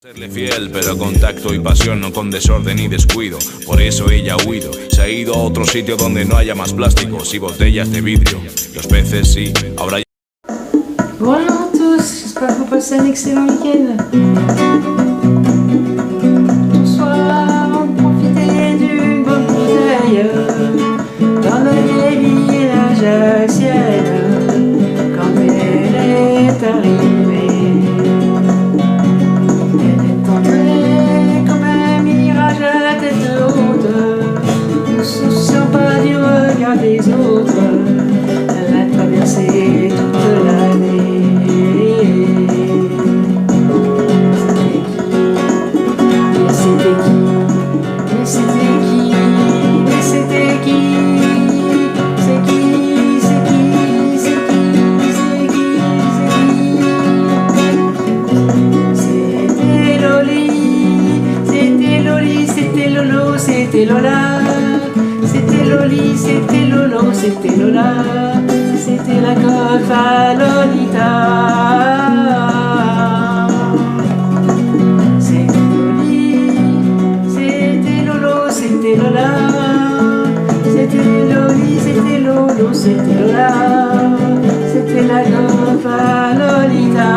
Serle fiel, pero con tacto y pasión, no con desorden y descuido. Por eso ella ha huido, se ha ido a otro sitio donde no haya más plásticos y botellas de vidrio. Los peces sí, ahora... Bonjour à tous, j'espère que vous passez un excellent week-end. Ce soir, on profitait d'une bonne bouteille dans le vieil village ancienne quand elle est arrivée. Elle est tombée comme un mirage à la tête haute, ne se souciant pas du regard des autres. Elle a traversé toute l'année. C'était Lola, c'était Loli, c'était Lolo, c'était Lola, c'était la golf à Lolita. C'était Loli, c'était Lolo, c'était Lola, c'était Loli, c'était Lolo, c'était Lola, c'était la golf à Lolita.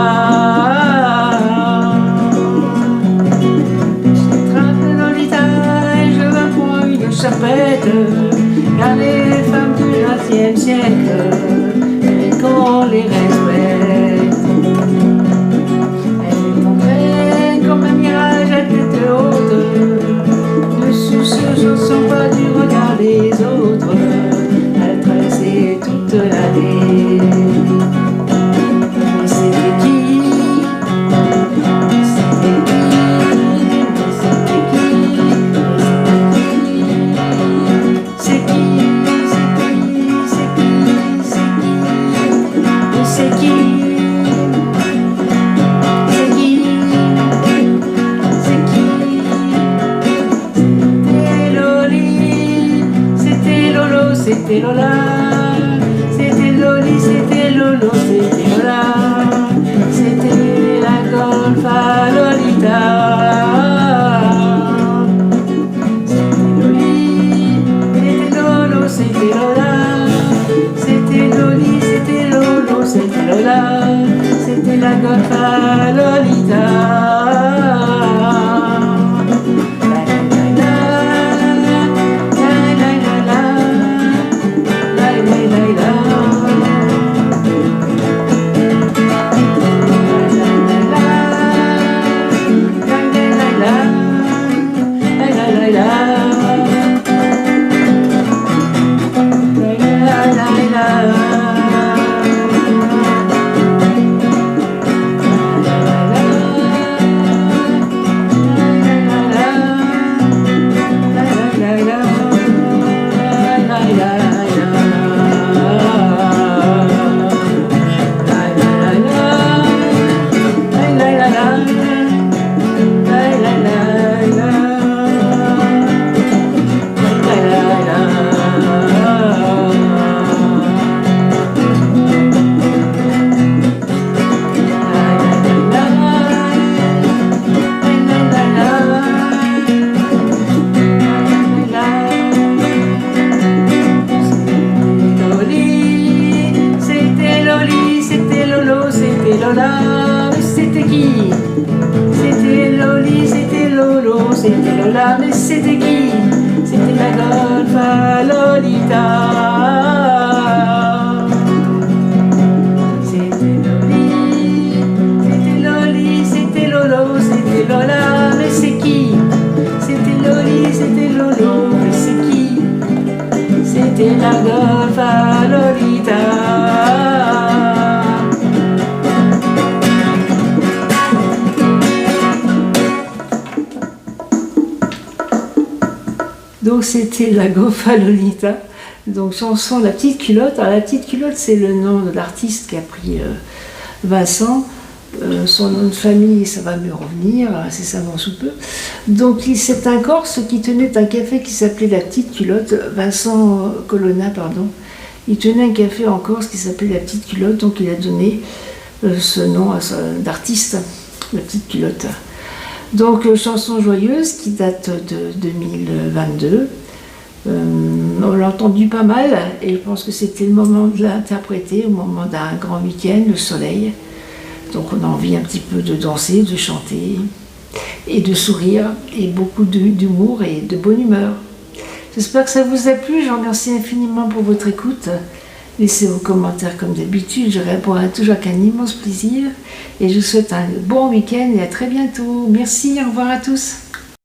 Serpette, car les femmes du XXe siècle, et qu'on les respecte. Elle est tombée comme un mirage à tête haute, ne soucieuse pas du regard des autres. Elle traversait toute l'année. Mais c'était qui? C'était Lola, c'était Loli, c'était Lolo, c'était Lola, c'était la golf à Lolita. C'était Loli, c'était Lolo, c'était Lola, c'était Loli, c'était Lolo, c'était Lola, c'était la golf à Lolita. Lola, mais c'était qui? C'était Loli, c'était Lolo, c'était Lola, mais c'était qui? C'était la golf à Lolita. C'était Loli, c'était Lolo, c'était Lola, mais c'est qui? C'était Loli, c'était Lolo, mais c'est qui? C'était la golf à Lolita. Donc c'était la golf à Lolita, donc chanson La Petite Culotte. Alors La Petite Culotte, c'est le nom de l'artiste qui a pris Vincent. Son nom de famille, ça va me revenir incessamment sous peu. Donc c'est un Corse qui tenait un café qui s'appelait La Petite Culotte, Vincent Colonna, pardon. Il tenait un café en Corse qui s'appelait La Petite Culotte, donc il a donné ce nom d'artiste, La Petite Culotte. Donc, chanson joyeuse qui date de 2022. On l'a entendu pas mal et je pense que c'était le moment de l'interpréter, au moment d'un grand week-end, le soleil. Donc on a envie un petit peu de danser, de chanter et de sourire et beaucoup d'humour et de bonne humeur. J'espère que ça vous a plu, je vous remercie infiniment pour votre écoute. Laissez vos commentaires comme d'habitude, je répondrai toujours avec un immense plaisir et je vous souhaite un bon week-end et à très bientôt. Merci, au revoir à tous.